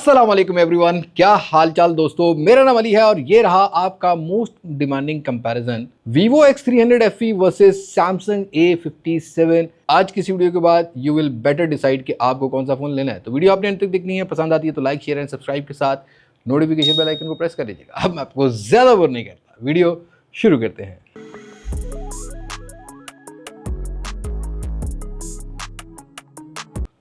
अस्सलाम वालेकुम एवरीवन, क्या हाल चाल दोस्तों। मेरा नाम अली है और ये रहा आपका most demanding comparison Vivo X300 FE versus Samsung A57। आज की इस वीडियो के बाद यू विल बेटर डिसाइड कि आपको कौन सा फोन लेना है। तो वीडियो आपने अंत तक देखनी है, पसंद आती है तो लाइक शेयर एंड सब्सक्राइब के साथ नोटिफिकेशन बेल आइकन को प्रेस कर दीजिएगा। अब मैं आपको ज्यादा बोर नहीं करता, वीडियो शुरू करते हैं।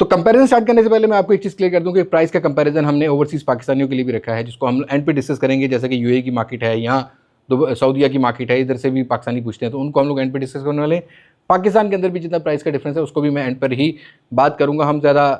तो कंपैरिजन स्टार्ट करने से पहले मैं आपको एक चीज़ क्लियर कर दूं कि प्राइस का कंपैरिजन हमने ओवरसीज पाकिस्तानियों के लिए भी रखा है, जिसको हम एंड पे डिस्कस करेंगे। जैसे कि यूएई की मार्केट है, यहाँ सऊदीया की मार्केट है, इधर से भी पाकिस्तानी पूछते हैं तो उनको हम लोग एंड पे डिस्कस करने वाले हैं। पाकिस्तान के अंदर भी जितना प्राइस का डिफरेंस है उसको भी मैं एंड पर ही बात करूँगा। हम ज़्यादा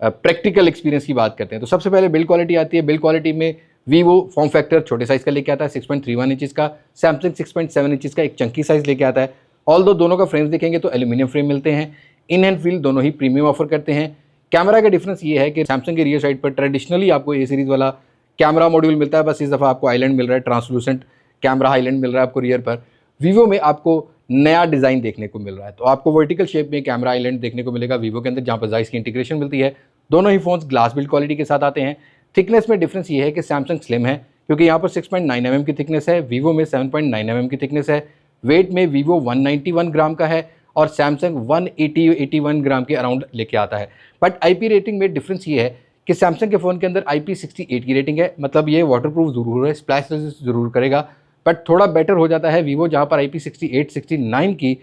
प्रैक्टिकल एक्सपीरियंस की बात करते हैं। तो सबसे पहले बिल्ड क्वालिटी आती है। बिल्ड क्वालिटी में वीवो फॉर्म फैक्टर छोटे साइज़ का लेके आता है 6.31 इंचज़ का, सैमसंग 6.7 इंचज़ का एक चंकी साइज़ लेके आता है। ऑल्दो दोनों का फ्रेम्स देखेंगे तो एल्यूमिनियम फ्रेम मिलते हैं। इन हैंड फील दोनों ही प्रीमियम ऑफर करते हैं। कैमरा का डिफरेंस ये है कि सैमसंग के रियर साइड पर ट्रेडिशनली आपको ए सीरीज़ वाला कैमरा मॉड्यूल मिलता है, बस इस दफ़ा आपको आइलैंड मिल रहा है, ट्रांसलूसेंट कैमरा आइलैंड मिल रहा है आपको रियर पर। वीवो में आपको नया डिज़ाइन देखने को मिल रहा है, तो आपको वर्टिकल शेप में कैमरा आइलैंड देखने को मिलेगा वीवो के अंदर, जहाँ पर जाइस की इंटीग्रेशन मिलती है। दोनों ही फोन्स ग्लास बिल्ड क्वालिटी के साथ आते हैं। थिकनेस में डिफरेंस ये है कि सैमसंग स्लिम है क्योंकि यहाँ पर 6.9 mm की थिकनेस है, वीवो में 7.9 mm की थिकनेस है। वेट में वीवो 191 ग्राम का है और सैमसंग 181 ग्राम के अराउंड लेके आता है। बट आईपी रेटिंग में डिफरेंस ये है कि सैमसंग के फ़ोन के अंदर IP68 की रेटिंग है, मतलब ये वाटरप्रूफ ज़रूर है, स्प्लैश रेजिस्ट ज़रूर करेगा, बट थोड़ा बेटर हो जाता है वीवो, जहाँ पर IP68 69 की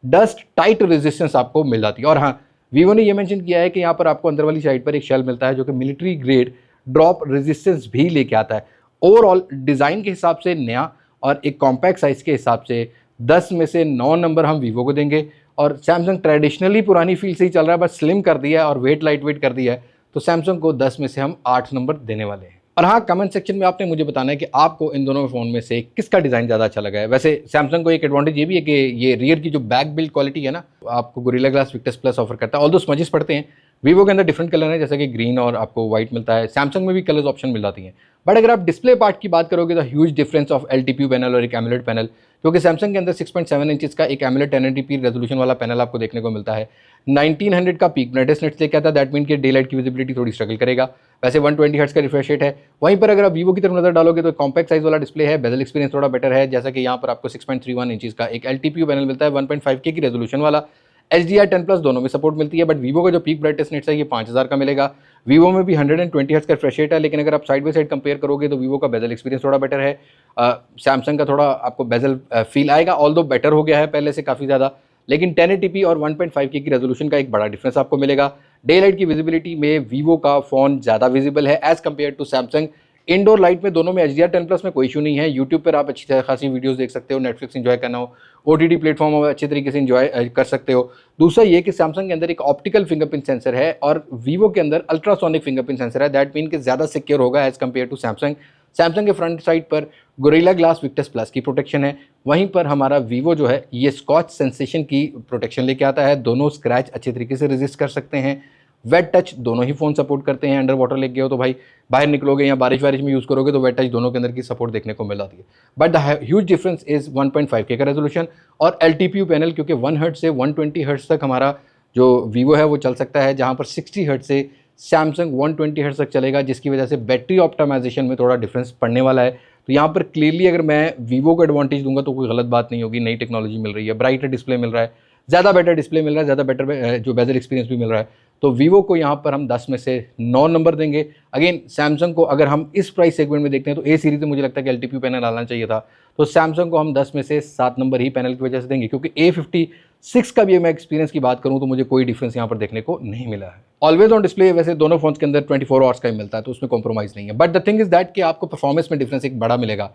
डस्ट टाइट रेजिस्टेंस आपको मिल जाती है। और हाँ, वीवो ने ये मेंशन किया है कि यहाँ पर आपको अंदर वाली साइड पर एक शेल मिलता है जो कि मिलिट्री ग्रेड ड्रॉप रेजिस्टेंस भी लेके आता है। ओवरऑल डिज़ाइन के हिसाब से नया और एक कॉम्पैक्ट साइज़ के हिसाब से 10 में से 9 नंबर हम वीवो को देंगे। और सैमसंग ट्रेडिशनली पुरानी फील से ही चल रहा है, बस स्लिम कर दिया है और वेट लाइट वेट कर दिया है, तो सैमसंग को 10 में से हम 8 नंबर देने वाले हैं। और हाँ, कमेंट सेक्शन में आपने मुझे बताना है कि आपको इन दोनों फ़ोन में से किसका डिज़ाइन ज़्यादा अच्छा लगा है। वैसे सैमसंग को एक एडवांटेज ये भी है कि ये रियर की जो बैक बिल्ड क्वालिटी है ना, आपको gorilla Glass Victus plus offer करता है। ऑल्दो स्मजेस पड़ते हैं। वीवो के अंदर डिफरेंट कलर है, जैसे कि ग्रीन और आपको व्हाइट मिलता है। सैमसंग में भी कलर्स ऑप्शन मिल जाती हैं। बट अगर आप डिस्प्ले पार्ट की बात करोगे तो huge difference of LTPO panel और एक एमोलेड पैनल, क्योंकि सैमसंग के अंदर 6.7 इंचज़ का एक एमोलेड 1080p रेजोल्यूशन वाला पैनल आपको देखने को मिलता है। 1900 का पीक ब्राइटनेस लेके आता है, दैट मीन कि डे लाइट की विजिबिलिटी थोड़ी स्ट्रगल करेगा। वैसे 120 हर्ट्ज का रिफ्रेश रेट है। वहीं पर अगर आप वीवो की तरफ नजर डालोगे तो कॉम्पैक्ट साइज वाला डिस्प्ले है, बेजल एक्सपीरियंस थोड़ा बेटर है, जैसा कि यहाँ पर आपको 6.31 इंचज़ का एक LTPO पैनल मिलता है, 1.5K की रेजोल्यूशन वाला। HDR10+ दोनों में सपोर्ट मिलती है। बट वीवो का जो पीक ब्राइटनेस नेट है ये 5000 का मिलेगा। वीवो में भी 120 हर्ट्ज का रिफ्रेश रेट है, लेकिन अगर आप साइड बाई साइड कंपेयर करोगे तो वीवो का बेजल एक्सपीरियंस थोड़ा बेटर है। सैमसंग का थोड़ा आपको बेजल फील आएगा, ऑल्दो बेटर हो गया है पहले से काफ़ी ज़्यादा, लेकिन 1080p और 1.5K की रेजोल्यूशन का एक बड़ा डिफरेंस आपको मिलेगा। डे लाइट की विजिबिलिटी में वीवो का फ़ोन ज़्यादा विजिबल है as compared to Samsung. Indoor light में दोनों में HDR10+ में कोई इशू नहीं है। यूट्यूब पर आप अच्छी खासी वीडियोस देख सकते हो, नेटफ्लिक्स एंजॉय करना हो, OTT प्लेटफॉर्म अच्छे तरीके से एंजॉय कर सकते हो। दूसरा ये कि सैमसंग के अंदर एक ऑप्टिकल फिंगरप्रिंट सेंसर है और वीवो के अंदर अल्ट्रासोनिक फिंगरप्रिंट सेंसर है, दैट मीन कि ज़्यादा सिक्योर होगा as compared to Samsung. Samsung के फ्रंट साइड पर गोरिल्ला ग्लास विक्टस प्लस की प्रोटेक्शन है, वहीं पर हमारा वीवो जो है ये स्कॉच सेंसेशन की प्रोटेक्शन लेके आता है। दोनों स्क्रैच अच्छे तरीके से रेजिस्ट कर सकते हैं। वेट टच दोनों ही फ़ोन सपोर्ट करते हैं। अंडर वाटर लेके गए हो तो भाई बाहर निकलोगे या बारिश वारिश में यूज़ करोगे तो वेट टच दोनों के अंदर की सपोर्ट देखने को मिल जाती है। But the huge difference is 1.5K का रेजोल्यूशन और LTPO पैनल, क्योंकि 1 हर्ट्ज से 120 हर्ट्ज तक हमारा जो वीवो है वो चल सकता है, जहाँ पर 60 हर्ट्ज से सैमसंग 120 हर्ट्ज तक चलेगा, जिसकी वजह से बैटरी ऑप्टिमाइजेशन में थोड़ा डिफरेंस पड़ने वाला है। तो यहाँ पर क्लियरली अगर मैं वीवो को एडवांटेज दूंगा तो कोई गलत बात नहीं होगी। नई टेक्नोलॉजी मिल रही है, ब्राइटर डिस्प्ले मिल रहा है, ज़्यादा बेटर डिस्प्ले मिल रहा है, ज़्यादा बेटर जो बेजल एक्सपीरियंस भी मिल रहा है, तो वीवो को यहाँ पर हम 10 में से 9 नंबर देंगे। अगेन सैमसंग को अगर हम इस प्राइस सेगमेंट में देखते हैं तो ए सीरीज में मुझे लगता है कि LTPO पैनल आना चाहिए था, तो सैमसंग को हम 10 में से 7 नंबर ही पैनल की वजह से देंगे, क्योंकि A56 का भी मैं एक्सपीरियंस की बात करूँ तो मुझे कोई डिफरेंस यहाँ पर देखने को नहीं मिला है। ऑलवेज ऑन डिस्प्ले वैसे दोनों फोन्स के अंदर 24 आवर्स का ही मिलता है, तो उसमें कॉम्प्रोमाइज़ नहीं है। But the thing is that कि आपको परफॉर्मेंस में डिफरेंस एक बड़ा मिलेगा,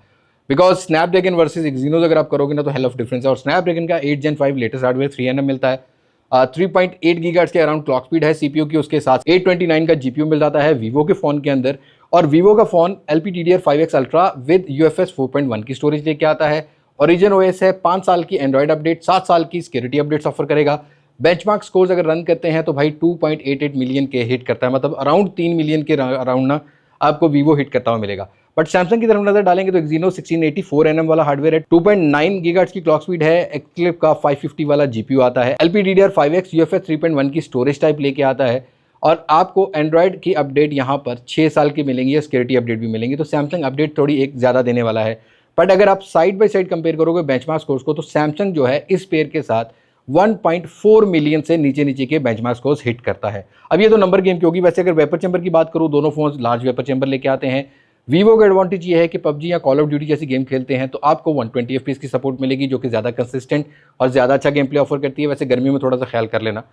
बिकॉज स्नैपड्रैगन वर्सेस एक्सिनोस अगर आप करोगे ना तो हेल ऑफ डिफरेंस है। और स्नैपड्रैगन का 8 Gen 5 लेटेस्ट हार्डवेयर 3nm मिलता है, 3.8 गीगाहर्ट्ज के अराउंड क्लॉक स्पीड है CPU की, उसके साथ 829 का GPU मिल जाता है वीवो के फ़ोन के अंदर। और वीवो का phone LPDDR5X ultra with UFS 4.1 की स्टोरेज लेके आता है। ओरिजिन OS है, 5 साल की एंड्रॉइड अपडेट, 7 साल की सिक्योरिटी अपडेट्स ऑफर करेगा। बेंचमार्क स्कोर्स अगर रन करते हैं तो भाई 2.88 मिलियन के हिट करता है, मतलब अराउंड 3 मिलियन के अराउंड ना आपको वीवो हिट करता हुआ मिलेगा। बट सैमसंग की तरफ नजर डालेंगे तो Exynos 1680 वाला हार्डवेयर है, 2.9 गीगाहर्ट्ज की क्लॉक स्पीड है, एक्सक्लिप का 550 वाला GPU आता है, LPDDR5X UFS 3.1 की स्टोरेज टाइप लेके आता है और आपको एंड्रॉयड की अपडेट यहाँ पर 6 साल की मिलेंगी या सिक्योरिटी अपडेट भी मिलेंगी। तो सैमसंग अपडेट थोड़ी एक ज़्यादा देने वाला है। बट अगर आप साइड बाय साइड कंपेयर करोगे बेंचमार्क स्कोर्स को, तो सैमसंग जो है इस पेयर के साथ 1.4 मिलियन से नीचे नीचे के बेंचमार्क स्कोर्स हिट करता है। अब ये तो नंबर गेम की होगी। वैसे अगर वेपर चैम्बर की बात करूँ, दोनों फोन लार्ज वेपर चैम्बर लेके आते हैं। वीवो का एडवांटेज ये है कि पबजी या कॉल ऑफ ड्यूटी जैसी गेम खेलते हैं तो आपको 120 FPS की सपोर्ट मिलेगी, जो कि ज़्यादा कंसिस्टेंट और ज़्यादा अच्छा गेम प्ले ऑफर करती है। वैसे गर्मियों में थोड़ा सा ख्याल कर लेना,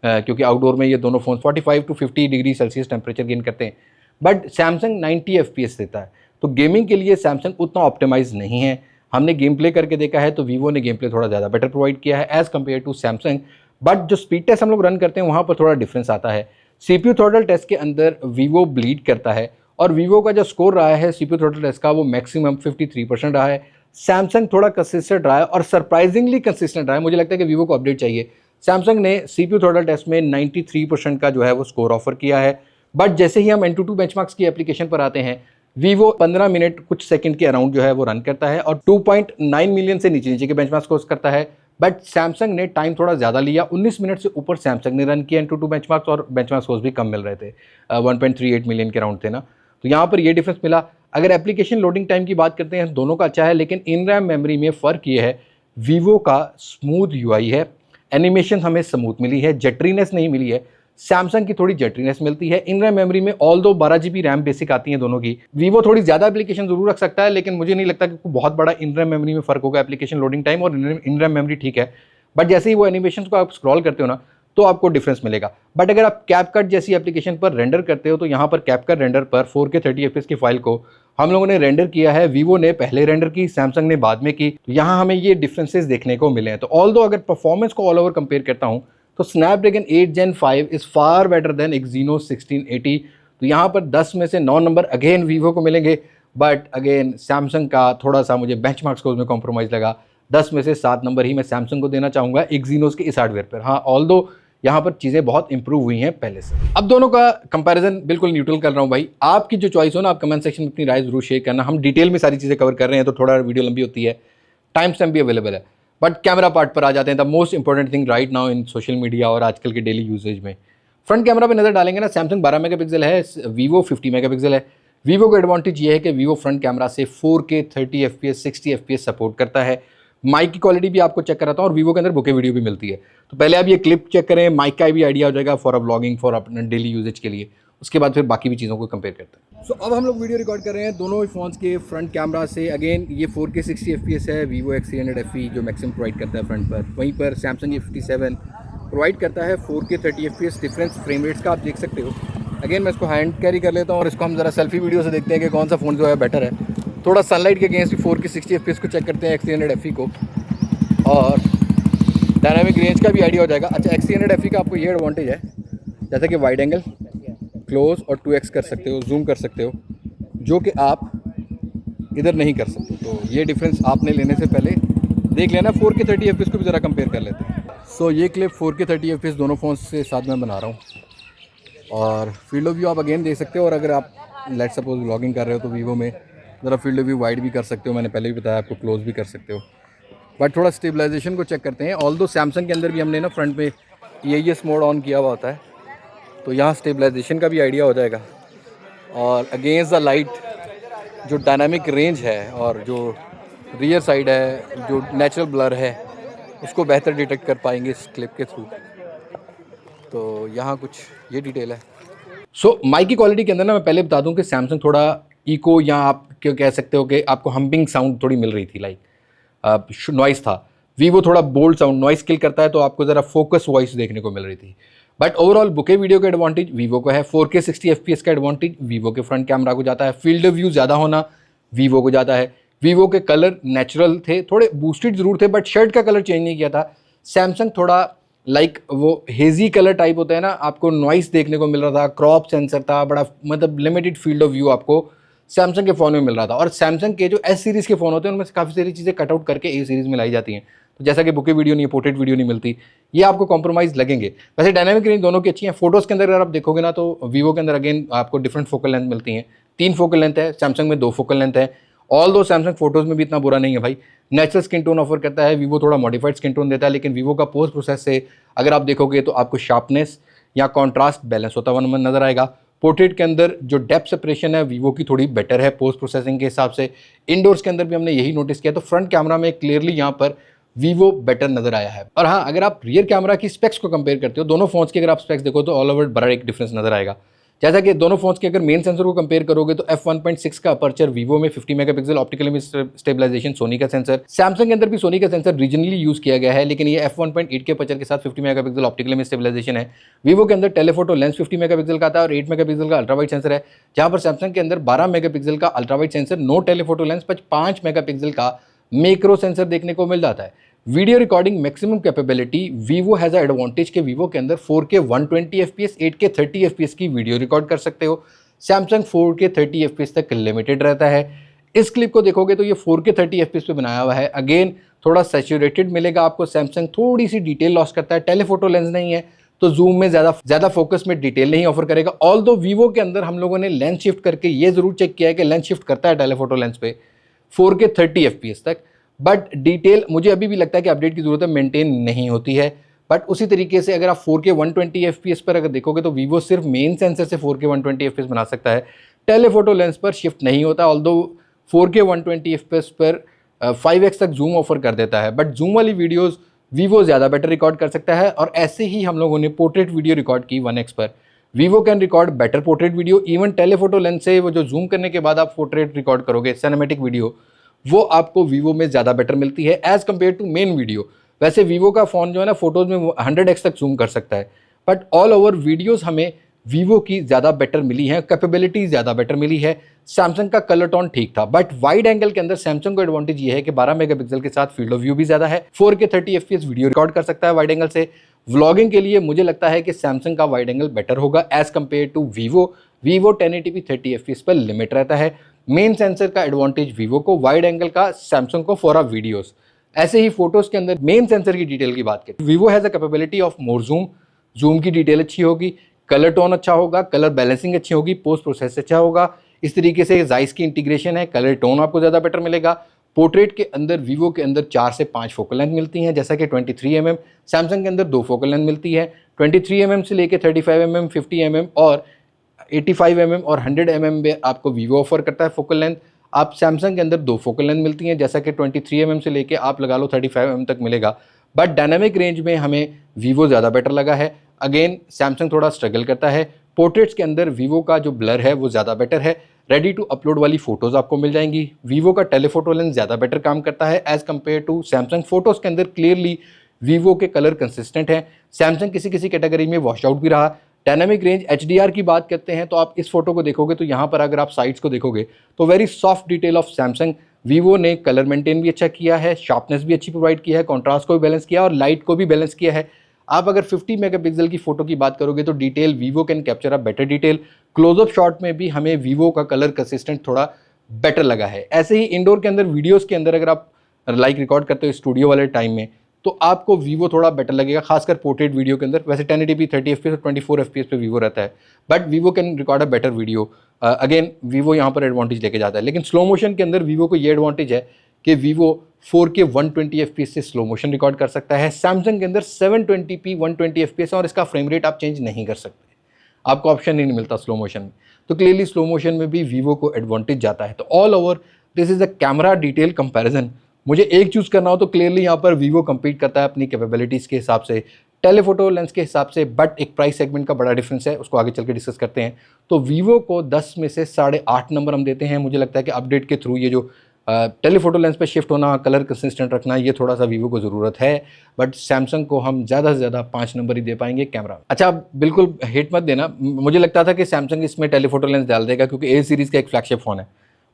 क्योंकि आउटडोर में ये दोनों phone 45 to 50 degree Celsius temperature gain करते हैं। बट सैमसंग 90 FPS देता है, तो गेमिंग के लिए सैमसंग उतना ऑप्टिमाइज नहीं है। हमने गेम प्ले करके देखा है तो वीवो ने गेम प्ले थोड़ा ज़्यादा बेटर प्रोवाइड किया है as compared to Samsung. But जो स्पीड टेस्ट हम लोग रन करते हैं वहाँ पर थोड़ा डिफरेंस आता है। CPU थ्रॉटल टेस्ट के अंदर वीवो ब्लीड करता है, और वीवो का जो स्कोर रहा है CPU थ्रॉटल टेस्ट का वो मैक्सिमम 53% रहा है। सैमसंग थोड़ा कंसिस्टेंट रहा है और सरप्राइजिंगली कंसिस्टेंट रहा है। मुझे लगता है कि वीवो को अपडेट चाहिए। सैमसंग ने CPU थ्रॉटल टेस्ट में 93% का जो है वो स्कोर ऑफर किया है। बट जैसे ही हम Antutu बेंचमार्क्स की एप्लीकेशन पर आते हैं, वीवो 15 मिनट कुछ सेकंड के अराउंड जो है वो रन करता है और 2.9 मिलियन से नीचे नीचे के बेंचमार्क स्कोर करता है। बट सैमसंग ने टाइम थोड़ा ज़्यादा लिया, 19 मिनट से ऊपर सैमसंग ने रन किया Antutu बेंचमार्क्स, और बेंचमार्क स्कोर्स भी कम मिल रहे थे, 1.38 मिलियन के अराउंड थे ना। तो यहाँ पर ये डिफरेंस मिला। अगर एप्लीकेशन लोडिंग टाइम की बात करते हैं, दोनों का अच्छा है, लेकिन इन रैम मेमोरी में फ़र्क ये है, वीवो का स्मूथ UI है, एनिमेशन हमें स्मूथ मिली है, जटरीनेस नहीं मिली है। सैमसंग की थोड़ी जटरीनेस मिलती है। इन रैम मेमोरी में ऑल दो 12 GB रैम बेसिक आती है दोनों की। वीवो थोड़ी ज़्यादा एप्लीकेशन जरूर रख सकता है, लेकिन मुझे नहीं लगता कि कोई बहुत बड़ा इन रैम मेमोरी में फ़र्क होगा। एप्लीकेशन लोडिंग टाइम और इन रैम मेमोरी ठीक है, बट जैसे ही वो एनिमेशन को आप स्क्रॉल करते हो ना, तो आपको डिफरेंस मिलेगा। बट अगर आप कैपकट जैसी एप्लीकेशन पर रेंडर करते हो, तो यहाँ पर कैपकट रेंडर पर 4K 30 FPS की फाइल को हम लोगों ने रेंडर किया है। वीवो ने पहले रेंडर की, सैमसंग ने बाद में की। तो यहाँ हमें ये डिफरेंसेस देखने को मिले हैं। तो ऑल दो अगर परफॉर्मेंस को ऑल ओवर कंपेयर करता हूँ, तो Snapdragon 8 Gen 5 is far better than Exynos 1680। तो यहाँ पर 10 में से 9 नंबर अगेन वीवो को मिलेंगे। बट अगेन सैमसंग का थोड़ा सा मुझे बेंचमार्क स्कोर में कॉम्प्रोमाइज़ लगा। 10 में से 7 नंबर ही मैं सैमसंग को देना चाहूँगा Exynos के इस हार्डवेयर पर। हाँ, ऑल दो यहाँ पर चीज़ें बहुत इंप्रूव हुई हैं पहले से। अब दोनों का कंपैरिजन बिल्कुल न्यूट्रल कर रहा हूँ भाई। आपकी जो चॉइस हो ना, आप कमेंट सेक्शन में अपनी राय जरूर शेयर करना। हम डिटेल में सारी चीज़ें कवर कर रहे हैं तो थोड़ा वीडियो लंबी होती है, टाइम स्टैम्प भी अवेलेबल है। बट कैमरा पार्ट पर आ जाते हैं। The most important thing right now in social media और आजकल के डेली यूजेज में, फ्रंट कैमरा पे नजर डालेंगे ना, सैमसंग 12 मेगापिक्सल है, वीवो 50 मेगापिक्सल है। वीवो का एडवांटेज ये है कि वीवो फ्रंट कैमरा से 4K 30 FPS 60 FPS सपोर्ट करता है। माइक की क्वालिटी भी आपको चेक कराता हूँ, और वीवो के अंदर बुके वीडियो भी मिलती है। तो पहले आप ये क्लिप चेक करें, माइक का भी आइडिया हो जाएगा फॉर अ व्लॉगिंग, फॉर अपने डेली यूजेज के लिए। उसके बाद फिर बाकी भी चीज़ों को कंपेयर करते हैं। सो अब हम लोग वीडियो रिकॉर्ड कर रहे हैं दोनों ही फोन्स के फ्रंट कैमरा से। अगेन ये 4K 60 FPS है, वीवो X300 FE जो मैक्सिमम प्रोवाइड करता है फ्रंट पर। वहीं पर सैमसंग ये 57 प्रोवाइड करता है 4K 30 FPS। Difference frame rates का आप देख सकते हो। अगेन मैं इसको हैंड कैरी कर लेता हूँ और इसको हम ज़रा सेल्फी वीडियो से देखते हैं कि कौन सा फ़ोन जो है बेटर है। थोड़ा सनलाइट के अगेंस्ट भी 4K 60 FPS को चेक करते हैं X300 FE को, और डायनामिक रेंज का भी आइडिया हो जाएगा। अच्छा, X300 FE का आपको ये एडवांटेज है, जैसे कि वाइड एंगल, क्लोज और 2x कर सकते हो, जूम कर सकते हो, जो कि आप इधर नहीं कर सकते। तो ये डिफरेंस आपने लेने से पहले देख लेना। 4K 30 FPS को भी ज़रा कंपेयर कर लेते हैं। सो ये क्लिप 4K 30 FPS दोनों फ़ोन से साथ में बना रहा हूँ, और फील्ड ऑफ व्यू आप अगेन देख सकते हो। और अगर आप लेट सपोज व्लॉगिंग कर रहे हो तो वीवो में ज़रा फील्ड ऑफ व्यू वाइड भी कर सकते हो, मैंने पहले भी बताया आपको, क्लोज भी कर सकते हो। बट थोड़ा स्टेबलाइजेशन को चेक करते हैं। ऑल दो सैमसंग के अंदर भी हमने ना फ्रंट में EIS मोड ऑन किया हुआ होता है, तो यहाँ स्टेबलाइजेशन का भी आइडिया हो जाएगा। और अगेंस्ट द लाइट जो डायनामिक रेंज है और जो रियर साइड है, जो नेचुरल ब्लर है, उसको बेहतर डिटेक्ट कर पाएंगे इस क्लिप के थ्रू। तो यहाँ कुछ ये डिटेल है। सो माइक की क्वालिटी के अंदर ना मैं पहले बता दूं कि सैमसंग थोड़ा इको, या आप क्यों कह सकते हो कि आपको हम्पिंग साउंड थोड़ी मिल रही थी, लाइक नॉइस था। वीवो थोड़ा बोल्ड साउंड, नॉइस किल करता है, तो आपको ज़रा फोकस वॉइस देखने को मिल रही थी। बट ओवरऑल बुके वीडियो का एडवांटेज वीवो को है, 4K 60 FPS का एडवांटेज वीवो के फ्रंट कैमरा को जाता है, फील्ड ऑफ व्यू ज़्यादा होना वीवो को जाता है। वीवो के कलर नेचुरल थे, थोड़े बूस्टेड जरूर थे, बट शर्ट का कलर चेंज नहीं किया था। सैमसंग थोड़ा लाइक वो हेजी कलर टाइप होता है ना, आपको नॉइस देखने को मिल रहा था, क्रॉप सेंसर था, बड़ा मतलब लिमिटेड फील्ड ऑफ व्यू आपको सैमसंग के फ़ोन में मिल रहा था। और सैमसंग के जो S सीरीज़ के फ़ोन होते हैं उनमें से काफ़ी सारी चीज़ें कटआउट करके A सीरीज़ में लाई जाती हैं। तो जैसा कि बुके वीडियो नहीं, पोर्ट्रेट वीडियो नहीं मिलती, ये आपको कॉम्प्रोमाइज़ लगेंगे। वैसे डायनामिक रेंज दोनों की अच्छी है। फोटोज़ के अंदर अगर आप देखोगे ना, तो वीवो के अंदर अगेन आपको डिफरेंट फोकल लेंथ मिलती हैं, 3 फोकल लेंथ है, सैमसंग में 2 फोकल लेंथ है। ऑल दो सैमसंग फोटोज़ में भी इतना बुरा नहीं है भाई, नेचुरल स्किन टोन ऑफर करता है, वीवो थोड़ा मॉडिफाइड स्किन टोन देता है। लेकिन वीवो का पोस्ट प्रोसेस से अगर आप देखोगे तो आपको शार्पनेस या कॉन्ट्रास्ट बैलेंस होता हुआ नजर आएगा। पोर्ट्रेट के अंदर जो डेप्थ सेपरेशन है वीवो की थोड़ी बेटर है पोस्ट प्रोसेसिंग के हिसाब से। इंडोर्स के अंदर भी हमने यही नोटिस किया, तो फ्रंट कैमरा में क्लियरली यहाँ पर वीवो बेटर नजर आया है। और हाँ, अगर आप रियर कैमरा की स्पेक्स को कंपेयर करते हो, दोनों फोन्स की अगर आप स्पेक्स देखो तो ऑल ओवर बड़ा एक डिफरेंस नजर आएगा। जैसा कि दोनों फोन्स के अगर मेन सेंसर को कंपेयर करोगे तो f1.6 का अपर्चर वीवो में 50 megapixel optical image stabilisation Sony का सेंसर, सैमसंग के अंदर भी सोनी का सेंसर रीजनली यूज किया गया है, लेकिन ये f1.8 के अपर्चर के साथ 50 मेगापिक्सल ऑप्टिकल इमेज स्टेबलाइजेशन है। वीवो के अंदर टेलीफोटो लेंस 50 मेगापिक्सल का आता है और 8 मेगापिक्सल का अल्ट्रावाइड सेंसर है, जहां पर सैमसंग के अंदर 12 मेगापिक्सल का ultrawide sensor, no telephoto lens, 5 megapixel का मैक्रो सेंसर देखने को मिल जाता है। Video recording maximum capability Vivo has a advantage के वीवो के अंदर 4K 120 FPS 8K 30 FPS की वीडियो रिकॉर्ड कर सकते हो। सैमसंग 4K 30 FPS तक लिमिटेड रहता है। इस क्लिप को देखोगे तो ये 4K 30 FPS पे बनाया हुआ है। अगेन थोड़ा सैचुरेटेड मिलेगा आपको। सैमसंग थोड़ी सी डिटेल लॉस करता है, टेलीफोटो लेंस नहीं है तो जूम में ज़्यादा फोकस में डिटेल नहीं ऑफर करेगा। ऑल दो वीवो के अंदर हम लोगों ने लेंस शिफ्ट करके ये ज़रूर चेक किया है कि लेंस शिफ्ट करता है टेलीफोटो लेंस पे 4K 30 FPS तक, बट डिटेल मुझे अभी भी लगता है कि अपडेट की जरूरत है, मेंटेन नहीं होती है। बट उसी तरीके से अगर आप 4K 120 FPS पर अगर देखोगे तो वीवो सिर्फ मेन सेंसर से 4K 120 FPS बना सकता है, टेलीफोटो लेंस पर शिफ्ट नहीं होता। ऑल्दो 4K 120 FPS पर 5x तक जूम ऑफर कर देता है, बट जूम वाली वीडियोज़ वीवो ज़्यादा बेटर रिकॉर्ड कर सकता है। और ऐसे ही हम लोगों ने पोर्ट्रेट वीडियो रिकॉर्ड की 1x पर। Vivo can record better portrait video, even telephoto lens से वो जो जूम करने के बाद आप पोर्ट्रेट रिकॉर्ड करोगे सिनेमैटिक वीडियो, वो आपको वीवो में ज़्यादा बेटर मिलती है as compared to main video. वैसे वीवो का फ़ोन जो है ना फोटोज़ में 100x तक जूम कर सकता है, बट ऑल ओवर वीडियोज़ हमें वीवो की ज़्यादा बेटर मिली है, कैपेबिलिटी ज़्यादा बेटर मिली है। सैमसंग का कलर टोन ठीक था, बट वाइड एंगल के अंदर सैमसंग को एडवांटेज ये है कि 12 मेगापिक्सल के साथ फील्ड ऑफ व्यू भी ज़्यादा है, 4K 30 FPS वीडियो रिकॉर्ड कर सकता है वाइड एंगल से। व्लॉगिंग के लिए मुझे लगता है कि सैमसंग का वाइड एंगल बेटर होगा as compared to Vivo. Vivo 1080p 30 FPS पर लिमिट रहता है। मेन सेंसर का एडवांटेज वीवो को, वाइड एंगल का सैमसंग को फॉर आवर वीडियोस। ऐसे ही फोटोज के अंदर मेन सेंसर की डिटेल की बात करें, Vivo has a capability of more zoom, zoom की डिटेल अच्छी होगी, कलर टोन अच्छा होगा, कलर बैलेंसिंग अच्छी होगी, पोस्ट प्रोसेस अच्छा होगा। इस तरीके से जाइस की इंटीग्रेशन है, कलर टोन आपको ज़्यादा बेटर मिलेगा। पोर्ट्रेट के अंदर वीवो के अंदर 4 से 5 फोकल लेंथ मिलती हैं, जैसा कि 23 mm, सैमसंग के अंदर 2 फोकल लेंथ मिलती है। 23 mm से लेकर 35 mm, 50 mm और 85 mm और 100 mm में आपको वीवो ऑफर करता है फोकल लेंथ। आप सैमसंग के अंदर 2 फोकल लेंथ मिलती हैं, जैसा कि 23 mm से लेके आप लगा लो 35 mm तक मिलेगा, बट डायनामिक रेंज में हमें वीवो ज़्यादा बेटर लगा है। अगेन सैमसंग थोड़ा स्ट्रगल करता है। पोर्ट्रेट्स के अंदर वीवो का जो ब्लर है वो ज़्यादा बेटर है, रेडी टू अपलोड वाली फ़ोटोज़ आपको मिल जाएंगी। वीवो का टेलीफोटो लेंस ज़्यादा बेटर काम करता है as compared to Samsung. Photos के अंदर क्लियरली वीवो के कलर कंसिस्टेंट हैं, सैमसंग किसी किसी कैटेगरी में वॉश आउट भी रहा। डायनामिक रेंज HDR की बात करते हैं तो आप इस फोटो को देखोगे तो यहाँ पर अगर आप साइड्स को देखोगे तो very soft detail of Samsung. Vivo ने कलर मेंटेन भी अच्छा किया है, शार्पनेस भी अच्छी प्रोवाइड किया है, कॉन्ट्रास्ट को भी बैलेंस किया और लाइट को भी बैलेंस किया है। आप अगर 50 मेगापिक्सल की फोटो की बात करोगे तो detail Vivo can capture a better detail. Close up shot में भी हमें वीवो का कलर कंसिस्टेंट थोड़ा बेटर लगा है। ऐसे ही इंडोर के अंदर वीडियोज़ के अंदर अगर आप लाइक रिकॉर्ड करते हो स्टूडियो वाले टाइम में तो आपको वीवो थोड़ा बेटर लगेगा, खासकर पोर्ट्रेट वीडियो के अंदर। वैसे 1080p 30 FPS और 24 FPS पे वीवो रहता है, but Vivo can record a better video. Again Vivo यहाँ पर एडवांटेज लेके जाता है, लेकिन स्लो मोशन के अंदर वीवो को ये एडवांटेज है कि वीवो 4K 120 FPS से स्लो मोशन रिकॉर्ड कर सकता है। सैमसंग के अंदर 720p 120 FPS और इसका फ्रेम रेट आप चेंज नहीं कर सकते, आपको ऑप्शन ही नहीं मिलता स्लो मोशन में। तो क्लियरली स्लो मोशन में भी वीवो को एडवांटेज जाता है। तो all over this is a camera detail comparison. मुझे एक चूज़ करना हो तो क्लियरली यहाँ पर वीवो compete करता है अपनी कैपेबिलिटीज़ के हिसाब से, टेलीफोटो लेंस के हिसाब से, बट एक प्राइस सेगमेंट का बड़ा डिफरेंस है, उसको आगे चल के डिस्कस करते हैं। तो वीवो को 10 में से 8.5 नंबर हम देते हैं। मुझे लगता है कि अपडेट के थ्रू ये जो टेलीफोटो लेंस पे शिफ्ट होना, कलर कंसिस्टेंट रखना, ये थोड़ा सा वीवो को ज़रूरत है, बट सैमसंग को हम ज़्यादा से ज़्यादा 5 नंबर ही दे पाएंगे कैमरा। अच्छा, बिल्कुल हेट मत देना, मुझे लगता था कि सैमसंग इसमें टेलीफोटो लेंस डाल देगा क्योंकि A सीरीज़ का एक फ्लैगशिप फ़ोन है,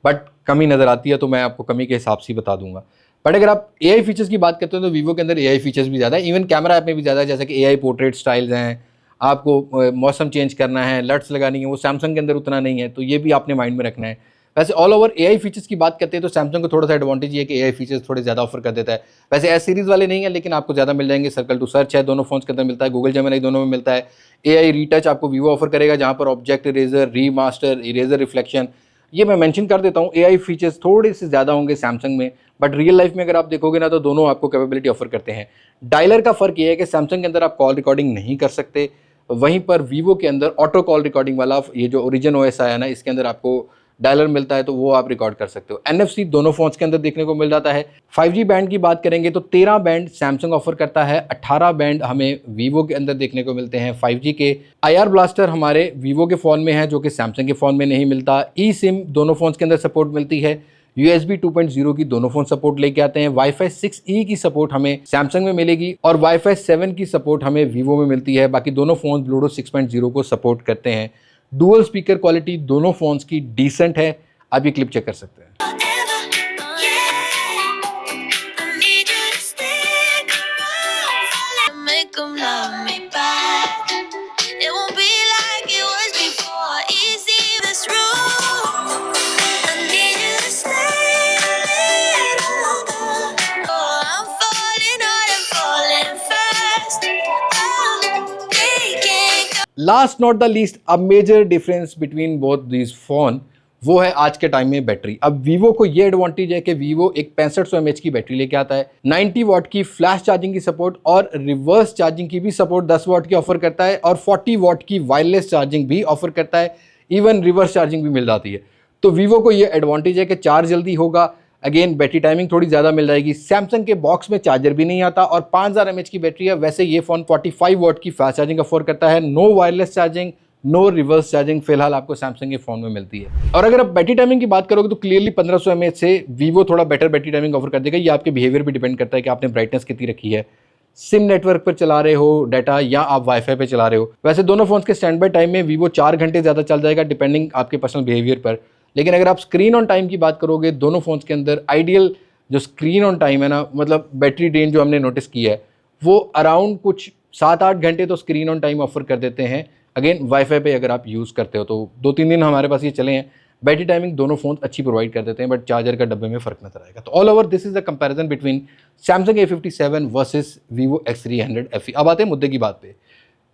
बट कमी नज़र आती है तो मैं आपको कमी के हिसाब से ही बता दूंगा। बट अगर आप AI फीचर्स की बात करते हो तो वीवो के अंदर AI फीचर्स भी ज़्यादा है, इवन कैमरा ऐप में भी ज़्यादा है, जैसे कि AI पोर्ट्रेट स्टाइल्स हैं, आपको मौसम चेंज करना है, लट्स लगानी है, वो सैमसंग के अंदर उतना नहीं है, तो ये भी आपने माइंड में रखना है। वैसे ऑल ओवर AI फीचर्स की बात करते हैं तो सैमसंग को थोड़ा सा एडवांटेज ये है कि AI फीचर्स थोड़े ज़्यादा ऑफर कर देता है। वैसे एस सीरीज़ वाले नहीं है, लेकिन आपको ज़्यादा मिल जाएंगे। सर्कल टू सर्च है, दोनों फोन्स के अंदर मिलता है, गूगल जेमिनी दोनों में मिलता है। AI रीटच आपको वीवो ऑफर करेगा, जहाँ पर object eraser, remaster, eraser reflection, ये मैं मेंशन कर देता हूँ। AI फीचर्स थोड़े से ज़्यादा होंगे सैमसंग में, बट रियल लाइफ में अगर आप देखोगे ना तो दोनों आपको कैपेबिलिटी ऑफर करते हैं। डायलर का फ़र्क ये है कि सैमसंग के अंदर आप कॉल रिकॉर्डिंग नहीं कर सकते, वहीं पर वीवो के अंदर ऑटो कॉल रिकॉर्डिंग वाला ये जो ओरिजिन ओएस आया ना, इसके अंदर आपको डायलर मिलता है, तो वो आप रिकॉर्ड कर सकते हो। एनएफसी दोनों फोन्स के अंदर देखने को मिल जाता है। 5G बैंड की बात करेंगे तो 13 बैंड सैमसंग ऑफर करता है, 18 बैंड हमें वीवो के अंदर देखने को मिलते हैं 5G के। IR ब्लास्टर हमारे वीवो के फ़ोन में है जो कि सैमसंग के फ़ोन में नहीं मिलता। ई सिम दोनों फ़ोन्स के अंदर सपोर्ट मिलती है। USB 2.0 की दोनों फोन सपोर्ट लेके आते हैं। वाईफाई 6E की सपोर्ट हमें सैमसंग में मिलेगी और वाईफाई 7 की सपोर्ट हमें वीवो में मिलती है। बाकी दोनों फोन ब्लूटूथ 6.0 को सपोर्ट करते हैं। डुअल स्पीकर क्वालिटी दोनों फोन्स की डिसेंट है, आप ये क्लिप चेक कर सकते हैं। Last not the least, a major difference between both these phone, वो है आज के टाइम में बैटरी। अब वीवो को ये एडवांटेज है कि वीवो एक 6500 mAh की बैटरी लेके आता है, 90 वाट की फ्लैश चार्जिंग की सपोर्ट और रिवर्स चार्जिंग की भी सपोर्ट 10 वाट की ऑफर करता है और 40 वाट की वायरलेस चार्जिंग भी ऑफर करता है, इवन रिवर्स चार्जिंग भी मिल जाती है। तो वीवो को ये एडवांटेज है कि चार्ज जल्दी होगा, अगेन बैटरी टाइमिंग थोड़ी ज़्यादा मिल जाएगी। सैमसंग के बॉक्स में चार्जर भी नहीं आता और 5000 mAh की बैटरी है। वैसे ये फ़ोन 45 वाट की फास्ट चार्जिंग ऑफर करता है। No wireless charging, no reverse charging फिलहाल आपको सैमसंग के फ़ोन में मिलती है। और अगर आप बैटरी टाइमिंग की बात करोगे तो क्लियरली 1500 mAh से वीवो थोड़ा बेटर बैटरी टाइमिंग ऑफर कर देगा। ये आपके बिहेवियर पर डिपेंड करता है कि आपने ब्राइटनेस कितनी रखी है, सिम नेटवर्क पर चला रहे हो डाटा या आप वाईफाई पे चला रहे हो। वैसे दोनों फोन्स के स्टैंड बाय टाइम में वीवो 4 घंटे ज़्यादा चल जाएगा डिपेंडिंग आपके पर्सनल बिहेवियर पर। लेकिन अगर आप स्क्रीन ऑन टाइम की बात करोगे, दोनों फोन्स के अंदर आइडियल जो स्क्रीन ऑन टाइम है ना, मतलब बैटरी ड्रेन जो हमने नोटिस किया है, वो अराउंड कुछ 7-8 घंटे तो स्क्रीन ऑन टाइम ऑफर कर देते हैं। अगेन वाईफाई पे अगर आप यूज़ करते हो तो 2-3 दिन हमारे पास ये चले हैं। बैटरी टाइमिंग दोनों फोन अच्छी प्रोवाइड कर देते हैं, बट चार्जर का डब्बे में फ़र्क नजर आएगा। तो all over this is the comparison between Samsung A57 versus Vivo X300 FE। अब आते हैं मुद्दे की बात पे।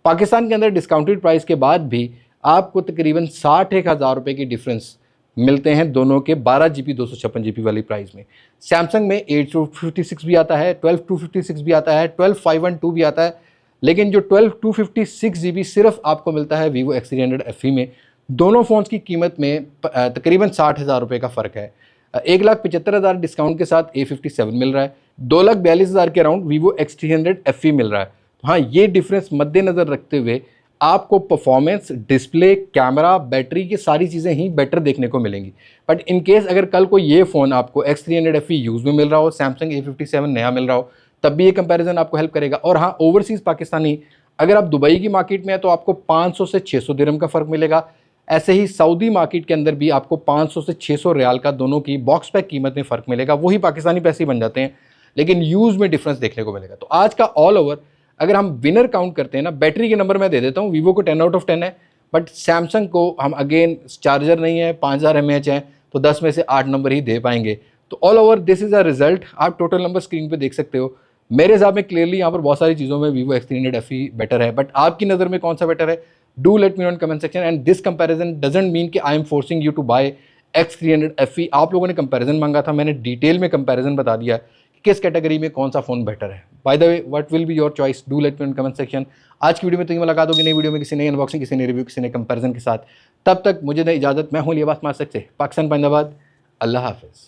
पाकिस्तान के अंदर डिस्काउंटेड प्राइस के बाद भी आपको तकरीबन 61,000 रुपये की डिफरेंस मिलते हैं दोनों के 12GB 256GB वाली प्राइस में। सैमसंग में 8/256 भी आता है, 12/256 भी आता है, 12/512 भी आता है, लेकिन जो 12/256GB सिर्फ आपको मिलता है वीवो X300 FE में। दोनों फ़ोन्स की कीमत में तकरीबन 60,000 रुपये का फ़र्क है। 1,75,000 डिस्काउंट के साथ A57 मिल रहा है, 2,42,000 के अराउंड वीवो X300 FE मिल रहा है। हाँ, ये डिफरेंस मद्देनज़र रखते हुए आपको परफॉर्मेंस, डिस्प्ले, कैमरा, बैटरी की सारी चीज़ें ही बेटर देखने को मिलेंगी। बट इन केस अगर कल को ये फ़ोन आपको X300 FE यूज़ में मिल रहा हो, सैमसंग A57 नया मिल रहा हो, तब भी ये कंपैरिजन आपको हेल्प करेगा। और हाँ, ओवरसीज़ पाकिस्तानी अगर आप दुबई की मार्केट में है तो आपको 500 से 600 दिरहम का फ़र्क मिलेगा। ऐसे ही सऊदी मार्केट के अंदर भी आपको 500 से 600 रियाल का दोनों की बॉक्स पैक कीमत में फ़र्क मिलेगा। वही पाकिस्तानी पैसे बन जाते हैं, लेकिन यूज़ में डिफरेंस देखने को मिलेगा। तो आज का ऑल ओवर अगर हम विनर काउंट करते हैं ना, बैटरी के नंबर मैं दे देता हूँ, वीवो को 10/10 है, बट सैमसंग को हम अगेन चार्जर नहीं है, 5000 mAh है, तो 10 में से 8 नंबर ही दे पाएंगे। तो all over this is a result. आप टोटल नंबर स्क्रीन पे देख सकते हो। मेरे हिसाब में क्लियरली यहाँ पर बहुत सारी चीज़ों में वीवो X300 FE बेटर है, बट आपकी नज़र में कौन सा बेटर है? Do let me know in comment section. And this comparison doesn't mean कि I am forcing you to buy X300 FE। आप लोगों ने कंपैरिजन मांगा था, मैंने डिटेल में कंपैरिजन बता दिया कि किस कैटेगरी में कौन सा फ़ोन बेटर है। By the way, what will be your choice? Do let me in comment section. आज की वीडियो में तो मुलाकात होगी नई वीडियो में, किसी नई अनबॉक्सिंग, किसी नई रिव्यू, किसी नए कंपैरिजन के साथ। तब तक मुझे दे इजाज़त। मैं हूँ लिबास मास्टक से पाकिस्तान, पंजाबाद। अल्लाह हाफिज़।